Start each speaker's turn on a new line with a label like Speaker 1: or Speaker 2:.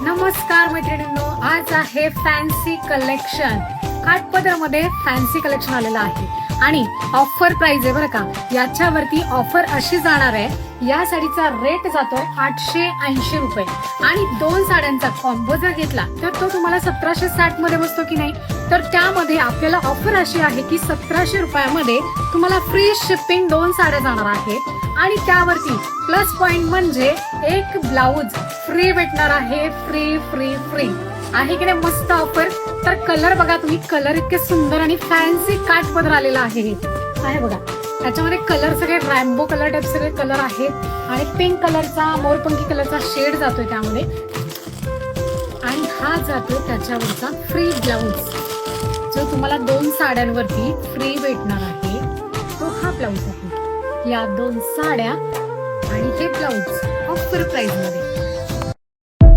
Speaker 1: नमस्कार मैत्रिणींनो, आज आहे फॅन्सी कलेक्शन. काठपदरामध्ये फॅन्सी कलेक्शन आलेलं आहे आणि ऑफर प्राइस आहे बरं का. याच्यावरती ऑफर अशी जाणार आहे, या साडीचा रेट जातोय 880 रुपये आणि 2 साड्यांचा कॉम्बो जर घेतला तर तो तुम्हाला 1760 मध्ये बसतो की नाही. तर त्यामध्ये आपल्याला ऑफर अशी आहे की 1700 रुपयामध्ये तुम्हाला फ्री शिपिंग 2 साड्या जाणार आहेत आणि त्यावरती प्लस पॉइंट म्हणजे एक ब्लाउज फ्री भेटणार आहे. फ्री फ्री फ्री आहे की नाही. मस्त ऑफर. तर कलर बघा तुम्ही, कलर इतके सुंदर आणि फॅन्सी काठपदर आलेला आहे. हे बघा, त्याच्यामध्ये कलर सगळे रॅम्बो कलर टाइप सगळे कलर आहेत आणि पिंक कलरचा, मोरपंखी कलरचा शेड जातोय त्यामध्ये आणि हा जातोय त्याच्यावरचा फ्री ब्लाउज जो तुम्हाला 2 साड्यांवरती फ्री भेटणार आहे. तो हा ब्लाउज आहे. या 2 साड्या आणि हे ब्लाउज ऑफर प्राइस मध्ये.